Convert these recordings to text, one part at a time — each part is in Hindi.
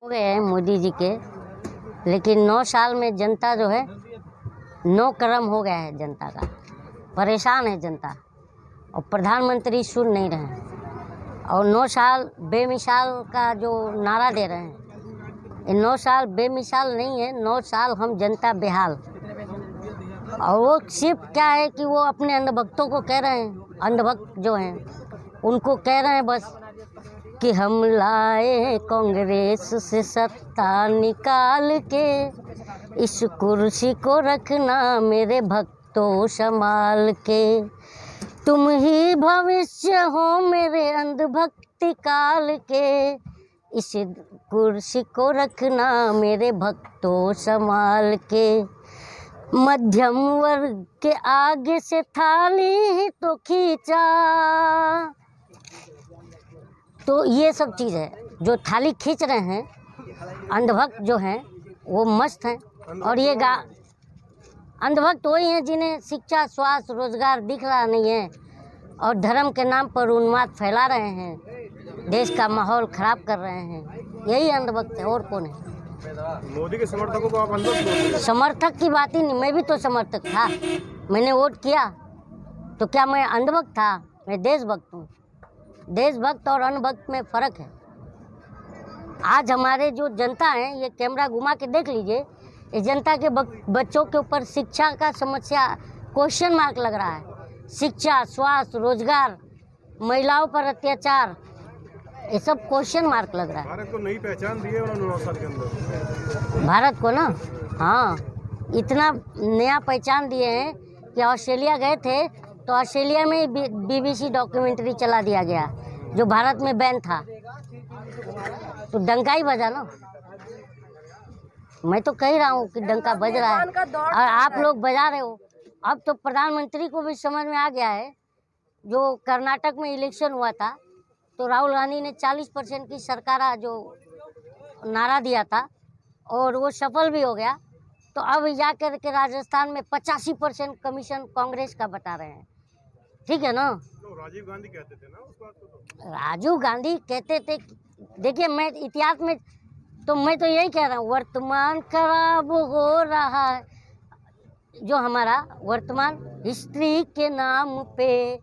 हो गए हैं मोदी जी के, लेकिन 9 साल में जनता जो है 9 कर्म हो गया है जनता का। परेशान है जनता और प्रधानमंत्री सुन नहीं रहे हैं। और 9 साल बेमिसाल का जो नारा दे रहे हैं, ये 9 साल बेमिसाल नहीं है, 9 साल हम जनता बेहाल। और वो सिर्फ क्या है कि वो अपने अंधभक्तों को कह रहे हैं, अंधभक्त जो हैं उनको कह रहे हैं बस कि हम लाए कांग्रेस से सत्ता निकाल के, इस कुर्सी को रखना मेरे भक्तों संभाल के। तुम ही भविष्य हो मेरे अंधभक्ति काल के, इस कुर्सी को रखना मेरे भक्तों संभाल के। मध्यम वर्ग के आगे से थाली ही तो खींचा, तो ये सब चीज़ है जो थाली खींच रहे हैं अंधभक्त जो हैं वो मस्त हैं। और ये अंधभक्त वही हैं जिन्हें शिक्षा, स्वास्थ्य, रोजगार दिख रहा नहीं है और धर्म के नाम पर उन्माद फैला रहे हैं, देश का माहौल खराब कर रहे हैं। यही अंधभक्त है, और कौन है? मोदी के समर्थकों को आप अंधभक्त बोलते हैं? समर्थक की बात ही नहीं, मैं भी तो समर्थक था, मैंने वोट किया, तो क्या मैं अंधभक्त था? मैं देशभक्त हूँ। देशभक्त और अनभक्त में फ़र्क है। आज हमारे जो जनता है, ये कैमरा घुमा के देख लीजिए, ये जनता के बच्चों के ऊपर शिक्षा का समस्या क्वेश्चन मार्क लग रहा है। शिक्षा, स्वास्थ्य, रोजगार, महिलाओं पर अत्याचार, ये सब क्वेश्चन मार्क लग रहा है। भारत को नई पहचान दी है उन्होंने 9 साल के अंदर। भारत को ना, हाँ, इतना नया पहचान दिए हैं कि ऑस्ट्रेलिया गए थे तो ऑस्ट्रेलिया में BBC डॉक्यूमेंट्री चला दिया गया जो भारत में बैन था, तो डंका ही बजा ना। मैं तो कह रहा हूँ कि डंका बज रहा है और आप लोग बजा रहे हो। अब तो प्रधानमंत्री को भी समझ में आ गया है। जो कर्नाटक में इलेक्शन हुआ था तो राहुल गांधी ने 40% की सरकार जो नारा दिया था और वो सफल भी हो गया, तो अब जाकर के राजस्थान में 85% कमीशन कांग्रेस का बता रहे हैं। ठीक है ना? तो राजीव गांधी कहते थे ना उस बात को। तो राजीव गांधी कहते थे, देखिए मैं इतिहास में तो मैं तो यही कह रहा हूँ, वर्तमान खराब हो रहा है, जो हमारा वर्तमान हिस्ट्री के नाम पे,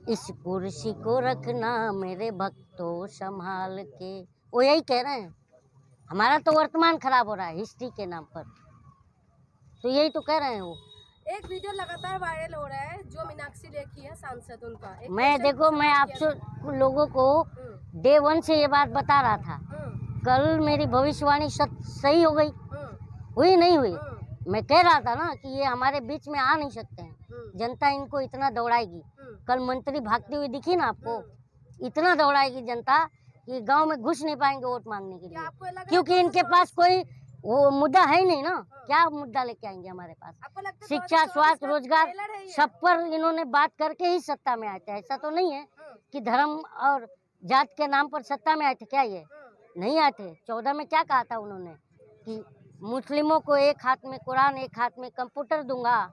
इस कुर्सी को रखना मेरे भक्तों संभाल के। वो यही कह रहे हैं, हमारा तो वर्तमान खराब हो रहा है हिस्ट्री के नाम पर, तो यही तो कह रहे हैं वो। एक वीडियो लगातार वायरल हो रहा है जो मीनाक्षी लेखी है सांसद, उनका मैं आपसे लोगों को डे 1 से ये बात बता रहा था। कल मेरी भविष्यवाणी सही हो गई, हुई नहीं हुई? मैं कह रहा था ना कि ये हमारे बीच में आ नहीं सकते हैं, जनता इनको इतना दौड़ाएगी। कल मंत्री भागती हुई दिखी ना आपको, इतना दौड़ाएगी जनता कि गांव में घुस नहीं पाएंगे वोट मांगने के लिए, क्योंकि इनके पास कोई वो मुद्दा है ही नहीं ना। क्या मुद्दा लेके आएंगे हमारे पास? शिक्षा, स्वास्थ्य, रोजगार, सब पर इन्होंने बात करके ही सत्ता में आए थे। ऐसा तो नहीं है कि धर्म और जात के नाम पर सत्ता में आए थे, क्या ये नहीं आए थे? 14 में क्या कहा था उन्होंने कि मुस्लिमों को एक हाथ में कुरान, एक हाथ में कंप्यूटर दूंगा,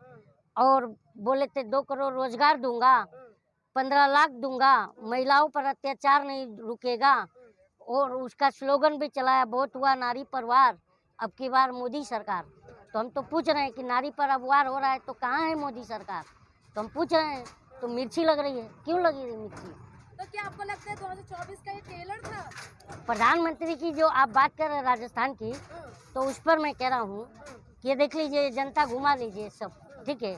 और बोले थे 2 करोड़ रोजगार दूंगा, 15 लाख दूंगा, महिलाओं पर अत्याचार नहीं रुकेगा, और उसका स्लोगन भी चलाया, बहुत हुआ नारी पर वार, अब की बार मोदी सरकार। तो हम तो पूछ रहे हैं कि नारी पर अब वार हो रहा है तो कहाँ है मोदी सरकार? तो हम पूछ रहे हैं, तो मिर्ची लग रही है, क्यों लगी रही मिर्ची? तो क्या आपको लगता है 2024 का ये ट्रेलर था? प्रधानमंत्री की जो आप बात कर रहे हैं राजस्थान की, तो उस पर मैं कह रहा हूँ कि ये देख लीजिए, जनता घुमा लीजिए सब, ठीक है।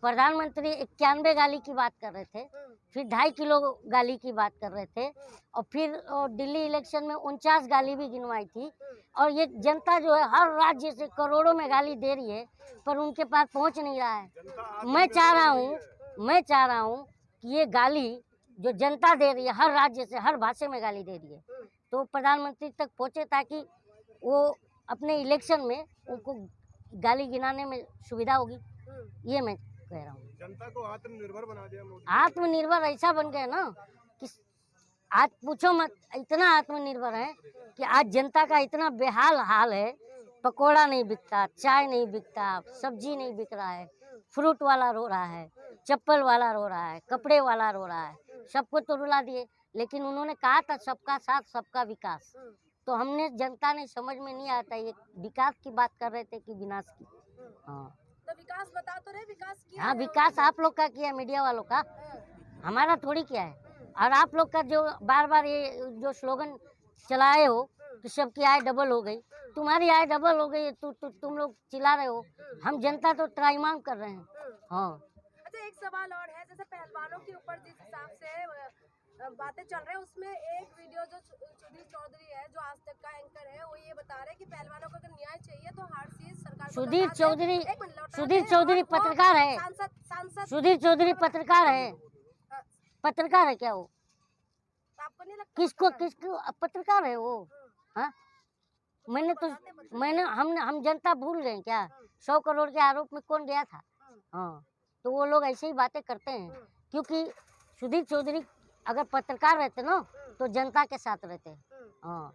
प्रधानमंत्री 91 गाली की बात कर रहे थे, फिर 2.5 किलो गाली की बात कर रहे थे, और फिर दिल्ली इलेक्शन में 49 गाली भी गिनवाई थी। और ये जनता जो है हर राज्य से करोड़ों में गाली दे रही है, पर उनके पास पहुंच नहीं रहा है। मैं चाह रहा हूँ कि ये गाली जो जनता दे रही है, हर राज्य से हर भाषा में गाली दे रही है, तो प्रधानमंत्री तक पहुँचे ताकि वो अपने इलेक्शन में उनको गाली गिनाने में सुविधा होगी। ये मैं कह रहा हूँ। जनता को आत्मनिर्भर बना दिया मोदी। आत्मनिर्भर ऐसा बन गया ना कि आज पूछो मत, इतना आत्मनिर्भर है कि आज जनता का इतना बेहाल हाल है। पकोड़ा नहीं बिकता, चाय नहीं बिकता, सब्जी नहीं बिक रहा है, फ्रूट वाला रो रहा है, चप्पल वाला रो रहा है, कपड़े वाला रो रहा है, सबको तो रुला दिए। लेकिन उन्होंने कहा था सबका साथ सबका विकास, तो हमने जनता ने समझ में नहीं आता, ये विकास की बात कर रहे थे कि विनाश की। हाँ तो विकास बता तो रहे, विकास किया हाँ, है विकास आप लोग का किया, मीडिया वालों का, हाँ, हमारा थोड़ी किया है। और आप लोग का जो बार बार ये जो स्लोगन चलाए हो कि सबकी आय डबल हो गई, तुम्हारी आय डबल हो गई, तुम लोग चिल्ला रहे हो, हम जनता तो त्राहिमाम कर रहे हैं। हाँ अच्छा, एक सवाल और है, जैसे पहलवानों के ऊपर जिस हिसाब से बातें चल रहे हैं, उसमें एक वीडियो जो सुधीर चौधरी है, जो आज तक का एंकर है, वो ये बता रहे हैं कि पहलवानों को अगर न्याय चाहिए तो हर चीज सरकार को सुधीर लौटा दे। चौधरी, एक मिनट, लौटा सुधीर दे, चौधरी और वो पत्रकार है, सांसद सुधीर चौधरी पत्रकार है, हाँ, पत्रकार है क्या वो? तो आपको नहीं लगता किसको पत्रकार है वो? हाँ, हम जनता भूल गए क्या? 100 करोड़ के आरोप में कौन गया था? हाँ, तो वो लोग ऐसे ही बातें करते हैं, क्योंकि सुधीर चौधरी अगर पत्रकार रहते ना तो जनता के साथ रहते। हाँ,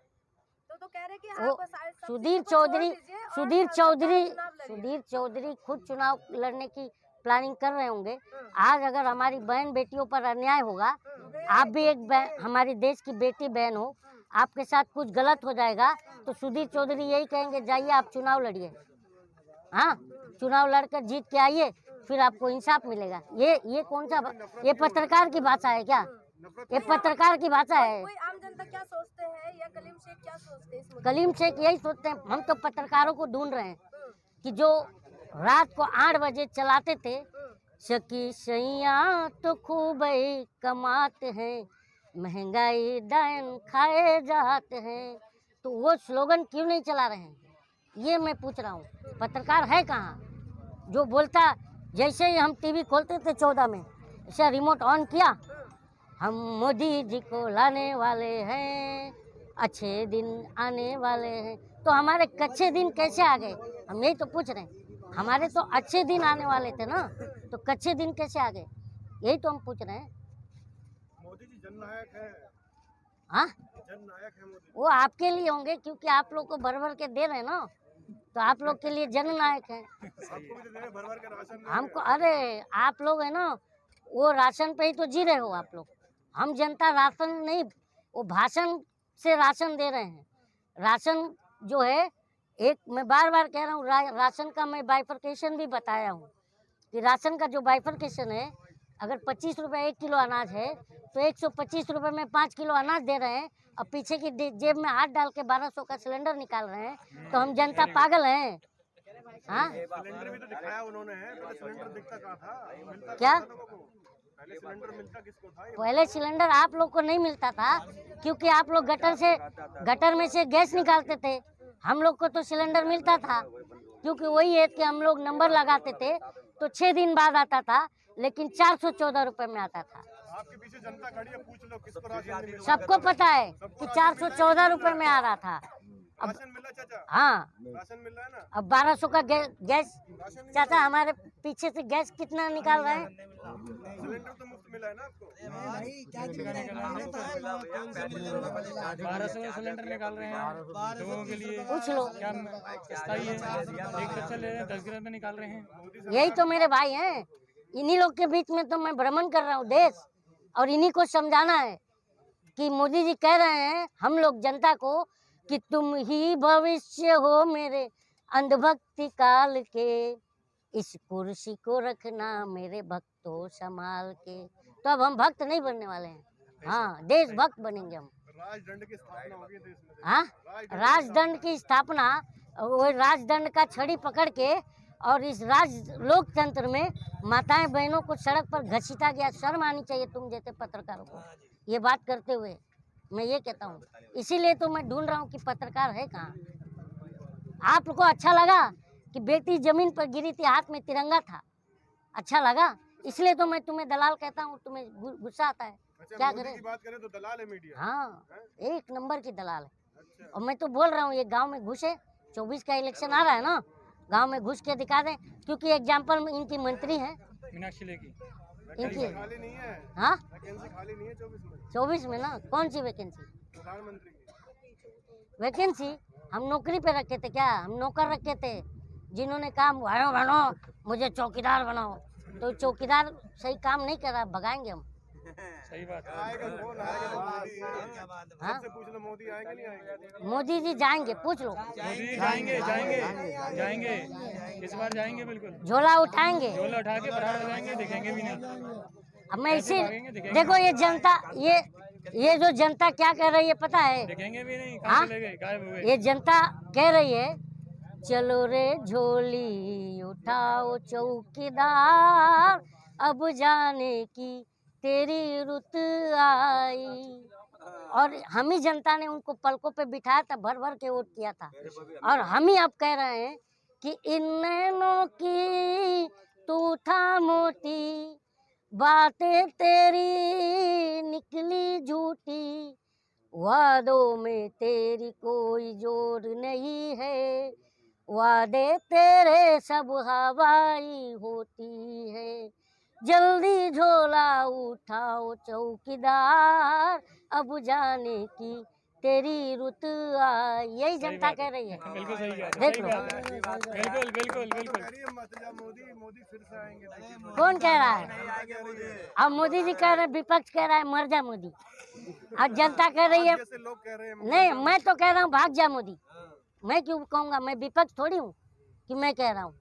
तो कह रहे कि वो आप सारे सब सुधीर चीजों को छोड़ चौधरी दीजिए और सुधीर सरकार चौधरी चुनाव लड़िए। सुधीर चौधरी खुद चुनाव लड़ने की प्लानिंग कर रहे होंगे। आज अगर हमारी बहन बेटियों पर अन्याय होगा, आप भी एक हमारी देश की बेटी बहन हो, आपके साथ कुछ गलत हो जाएगा तो सुधीर चौधरी यही कहेंगे, जाइए आप चुनाव लड़िए। हाँ, चुनाव लड़कर जीत के आइए, फिर आपको इंसाफ मिलेगा। ये कौन सा, ये पत्रकार की भाषा है क्या? ये पत्रकार की भाषा है। कोई आम जनता क्या सोचते हैं, या कलीम शेख क्या सोचते हैं इस मुद्दे कलीम शेख यही सोचते हैं, हम तो पत्रकारों को ढूंढ रहे हैं कि जो रात को 8 बजे चलाते थे, सकी सैया तो खूब ही कमाते हैं, महंगाई डायन खाए जाते हैं, तो वो स्लोगन क्यों नहीं चला रहे हैं, ये मैं पूछ रहा हूँ। पत्रकार है कहाँ जो बोलता? जैसे ही हम टीवी खोलते थे 14 में, ऐसा रिमोट ऑन किया, हम मोदी जी को लाने वाले हैं, अच्छे दिन आने वाले हैं, तो हमारे कच्चे दिन कैसे आ गए? हम यही तो पूछ रहे हैं। हमारे तो अच्छे दिन आने वाले थे ना, तो कच्चे दिन कैसे आ गए? यही तो हम पूछ रहे हैं। मोदी जी जननायक है, हाँ, जननायक है मोदी। वो आपके लिए होंगे क्योंकि आप लोग को भर भर के दे रहे हैं ना, तो आप लोग के लिए जननायक हैं। आपको भी तो दे रहे भर भर के राशन। हमको, अरे आप लोग है ना, वो राशन पे ही तो जी रहे हो आप लोग। हम जनता राशन नहीं, वो भाषण से राशन दे रहे हैं। राशन जो है, एक मैं बार बार कह रहा हूँ, राशन का मैं बाइफरकेशन भी बताया हूँ कि राशन का जो बाइफरकेशन है, अगर 25 रुपये 1 किलो अनाज है तो 125 रुपये में 5 किलो अनाज दे रहे हैं, और पीछे की जेब में हाथ डाल के 1200 का सिलेंडर निकाल रहे हैं, तो हम जनता पागल हैं? हाँ, सिलेंडर भी तो दिखाया उन्होंने, पहले सिलेंडर दिखता कहाँ था, मिलता क्या? कहाँ था लोगों को? पहले सिलेंडर मिलता किसको था? पहले सिलेंडर आप लोग को नहीं मिलता था, क्योंकि आप लोग गटर में से गैस निकालते थे। हम लोग को तो सिलेंडर मिलता था, क्योंकि वही है कि हम लोग नंबर लगाते थे तो 6 दिन बाद आता था, लेकिन 414 रुपये में आता था। आपके पीछे जनता खड़ी है, पूछ लो किसको राशन नहीं मिला। सबको पता है कि 414 रुपये में आ रहा था। राशन मिला चाचा? हाँ, राशन मिल रहा है ना? अब 1200 का गैस, चाचा हमारे पीछे से गैस कितना निकाल रहे हैं? सिलेंडर तो मुफ्त मिला है ना आपको? 1200 सिलेंडर निकाल रहे हैं लोगों के लिए। पूछ लो। क्या सही है? एक कच्चा ले रहे हैं, 10 ग्राम में निकाल रहे हैं। यही तो मेरे भाई हैं, इन्हीं लोग के बीच में तो मैं भ्रमण कर रहा हूँ देश, और इन्हीं को समझाना है कि मोदी जी कह रहे हैं हम लोग जनता को कि तुम ही भविष्य हो मेरे अंधभक्ति काल के, इस कुर्सी को रखना मेरे भक्तों संभाल के। तो अब हम भक्त नहीं बनने वाले हैं, हाँ, देशभक्त बनेंगे हम। राजदंड की स्थापना होगी देश में। हाँ, राजदंड की स्थापना, वो राजदंड का छड़ी पकड़ के, और इस लोकतंत्र में माताएं बहनों को सड़क पर घसीटा गया। शर्म आनी चाहिए तुम जैसे पत्रकारों को ये बात करते हुए, मैं ये कहता हूँ। इसीलिए तो मैं ढूंढ रहा हूँ कि पत्रकार है कहाँ। आप को अच्छा लगा कि बेटी जमीन पर गिरी थी, हाथ में तिरंगा था, अच्छा लगा, इसलिए तो मैं तुम्हें दलाल कहता हूँ। तुम्हें गुस्सा आता है, क्या मोदी करें? की बात करें तो दलाल है मीडिया। हाँ, 1 नंबर की दलाल है। और मैं तो बोल रहा हूँ, ये गांव में घुसे, 24 का इलेक्शन आ रहा है ना, गांव में घुस के दिखा दें, क्योंकि एग्जाम्पल में इनकी मंत्री हैं, मीनाक्षी लेकी इनकी। खाली नहीं है, हाँ, वैकेंसी खाली नहीं है 24 में। 24 में ना, कौन सी वैकेंसी? प्रधानमंत्री की। वैकेंसी हम नौकरी पे रखे थे क्या? हम नौकर रखे थे, जिन्होंने काम भाइयों बहनों मुझे चौकीदार बनाओ, तो चौकीदार सही काम नहीं कर रहा, भगाएंगे हम। सही बात है। आएगा कौन आएगा तो मोदी हाँ से पूछ लो मोदी आएंगे नहीं आएंगे। मोदी जी जाएंगे, पूछ लो। मोदी जी जाएंगे जाएंगे जाएंगे, इस बार जाएंगे बिल्कुल। झोला उठाएंगे। झोला उठा के बाहर हो जाएंगे, दिखेंगे भी नहीं। अब मैं इसी भागेंगे, दिखेंगे देखो ये जनता, ये जो जनता क्या कह रही है पता है? दिखेंगे भी नहीं, हाँ? कहाँ चले गए, गायब हुए। ये जनता कह रही है चलो रे झोली उठाओ चौकीदार, अब जाने की तेरी रुत आई। और हम ही जनता ने उनको पलकों पे बिठाया था, भर भर के वोट किया था। और हम ही अब कह रहे हैं कि इन नैनों की तू था मोती, बातें तेरी निकली झूठी, वादों में तेरी कोई जोर नहीं है, वादे तेरे सब हवाई होती है, जल्दी झोला उठाओ चौकीदार, अब जाने की तेरी रुत आई। यही जनता कह रही है। बिल्कुल सही कह देख सही लो। बात है। बिल्कुल बिल्कुल बिल्कुल। कह रही है मत जा मोदी, मोदी फिर से आएंगे। कौन कह रहा है? अब मोदी जी कह रहे हैं, विपक्ष कह रहा है मर जा मोदी। अब जनता कह रही है, जैसे लोग कह रहे हैं नहीं मैं तो कह रहा हूँ भाग जा मोदी। मैं क्यों कहूँगा? मैं विपक्ष थोड़ी हूँ कि मैं कह रहा हूँ,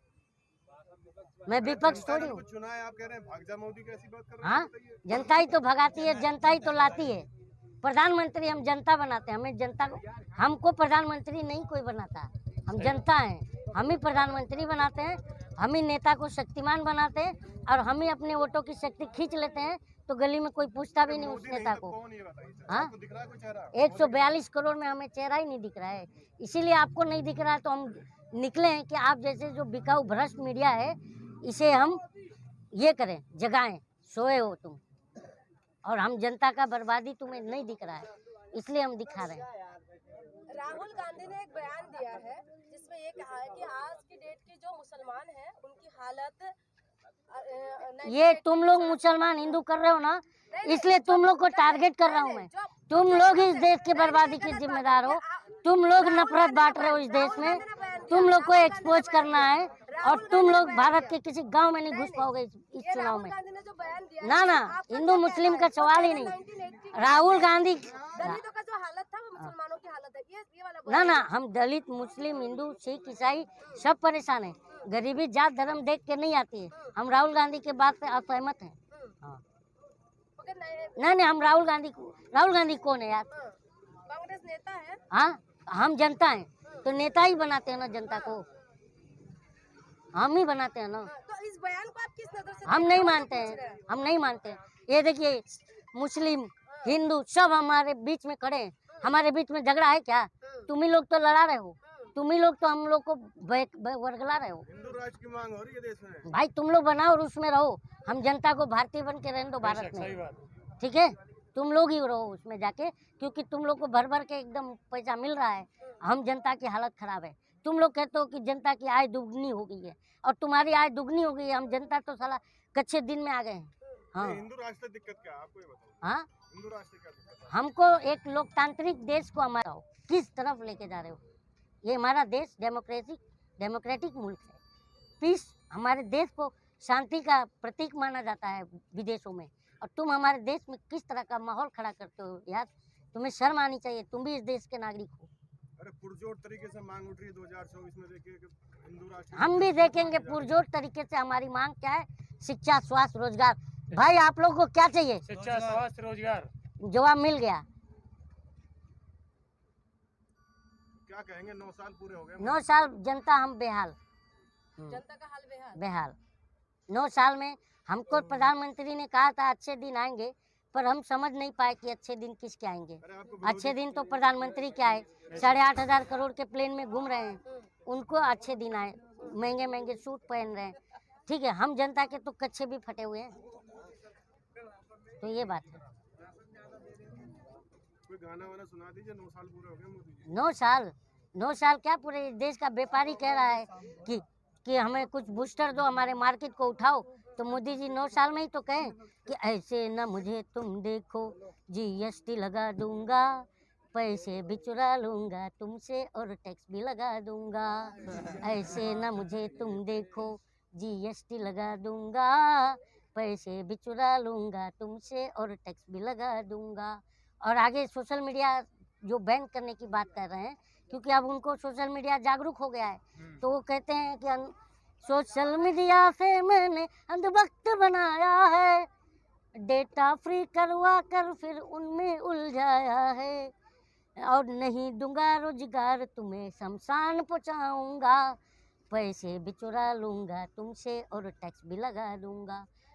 मैं विपक्ष थोड़ी हूँ। चुना है, आप कह रहे हैं भाग जा मोदी, कैसी बात कर रहे हैं? हाँ, जनता ही तो भगाती है, जनता ही तो लाती है। प्रधानमंत्री हम जनता बनाते हैं, हमें जनता को, हमको प्रधानमंत्री नहीं कोई बनाता, हम जनता हैं। हम ही प्रधानमंत्री बनाते हैं, हम ही नेता को शक्तिमान बनाते हैं, और हम ही अपने वोटों की शक्ति खींच लेते हैं, तो गली में कोई पूछता भी नहीं उस नेता को। कौन ये बताइए, हाँ, आपको दिख रहा है कोई चेहरा? 142 करोड़ में हमें चेहरा ही नहीं दिख रहा है, इसीलिए आपको नहीं दिख रहा है। तो हम निकले हैं कि आप जैसे जो बिकाऊ भ्रष्ट मीडिया है, इसे हम ये करें, जगाएं। सोए हो तुम, और हम जनता का बर्बादी तुम्हें नहीं दिख रहा है, इसलिए हम दिखा रहे हैं। राहुल गांधी ने एक बयान दिया है जिसमें ये कहा है कि आज की डेट के जो मुसलमान हैं उनकी हालत ये तुम लोग मुसलमान हिंदू कर रहे हो ना, इसलिए तुम लोग को टारगेट कर रहा हूँ मैं। तुम लोग इस देश की बर्बादी के जिम्मेदार हो, तुम लोग नफरत बांट रहे हो इस देश में, तुम लोग को एक्सपोज करना है, और तुम लोग भारत के किसी गांव में नहीं घुस पाओगे इस चुनाव में। ना ना, हिंदू मुस्लिम का सवाल ही नहीं। राहुल गांधी दलितों का जो हालत था वो मुसलमानों की हालत है, ये वाला ना ना, हम दलित मुस्लिम हिंदू सिख ईसाई सब परेशान हैं। गरीबी जात धर्म देख के नहीं आती है। हम राहुल गांधी के बात से असहमत हैं। हाँ, नहीं नहीं, हम राहुल गांधी कौन है यार? कांग्रेस नेता है। हाँ, हम जनता हैं, तो नेता ही बनाते हैं ना जनता को, हम ही बनाते हैं ना। तो इस बयान को आप किस नजर से हम नहीं मानते हैं, हम नहीं मानते हैं। ये देखिए, मुस्लिम हिंदू सब हमारे बीच में खड़े हैं, हमारे बीच में झगड़ा है क्या? तुम ही लोग तो लड़ा रहे हो, तुम ही लोग तो हम लोग को वर्गला रहे हो। हिंदू राष्ट्र की मांग हो रही है देश में। भाई तुम लोग बनाओ और उसमें रहो, हम जनता को भारतीय बन के रहने दो भारत सही में, बात। ठीक है? तुम लोग ही रहो उसमें जाके, क्योंकि तुम लोग को भर भर के एकदम पैसा मिल रहा है, हम जनता की हालत खराब है। तुम लोग कहते हो कि जनता की आय दुगनी हो गई है, और तुम्हारी आय दुगनी हो गई है, हम जनता तो साला कच्चे दिन में आ गए हैं। हाँ हिंदू राष्ट्र दिक्कत क्या है आपको ये बताओ? हाँ, हिंदू राष्ट्र क्या दिक्कत है? हमको एक लोकतांत्रिक देश को हमारा किस तरफ लेके जा रहे हो? ये हमारा देश डेमोक्रेटिक मुल्क है, पीस, हमारे देश को शांति का प्रतीक माना जाता है विदेशों में, और तुम हमारे देश में किस तरह का माहौल खड़ा करते हो यार? तुम्हें शर्म आनी चाहिए, तुम भी इस देश के नागरिक हो। अरे पुरजोर तरीके से मांग उठ रही है 2024 में, देखिए कि हिंदू राष्ट्र। हम भी देखेंगे पुरजोर तरीके से हमारी मांग क्या है। शिक्षा, स्वास्थ्य, रोजगार। भाई आप लोगों को क्या चाहिए? शिक्षा, स्वास्थ्य, रोजगार। जवाब मिल गया। क्या कहेंगे? 9 साल पूरे हो गए। 9 साल जनता हम बेहाल, जनता का हाल बेहाल। 9 साल में हमको प्रधानमंत्री ने कहा था अच्छे दिन आएंगे, पर हम समझ नहीं पाए कि अच्छे दिन किसके आएंगे। अच्छे दिन तो प्रधानमंत्री क्या है, 8,500 करोड़ के प्लेन में घूम रहे हैं, उनको अच्छे दिन आए, महंगे महंगे सूट पहन रहे हैं, ठीक है? हम जनता के तो कच्चे भी फटे हुए हैं, तो ये बात है। कोई गाना वाना सुना दीजिए, 9 साल पूरे हो गए मोदी जी। 9 साल क्या? पूरे देश का व्यापारी कह रहा है कि हमें कुछ बूस्टर दो, हमारे मार्केट को उठाओ, तो मोदी जी 9 साल में ही तो कहें कि ऐसे न मुझे तुम देखो, GST लगा दूंगा, पैसे भी चुरा लूंगा तुमसे और टैक्स भी लगा दूंगा, ऐसे न मुझे तुम देखो, GST लगा दूंगा, पैसे भी चुरा लूंगा तुमसे और टैक्स भी लगा दूंगा। और आगे सोशल मीडिया जो बैन करने की बात कर रहे हैं, क्योंकि अब उनको सोशल मीडिया जागरूक हो गया है, तो वो कहते हैं कि सोशल मीडिया से मैंने अंधभक्त बनाया है, डेटा फ्री करवा कर फिर उनमें उलझाया है, और नहीं दूंगा रोजगार तुम्हें शमशान पहुंचाऊंगा, पैसे भी चुरा लूंगा तुमसे और टैक्स भी लगा दूंगा।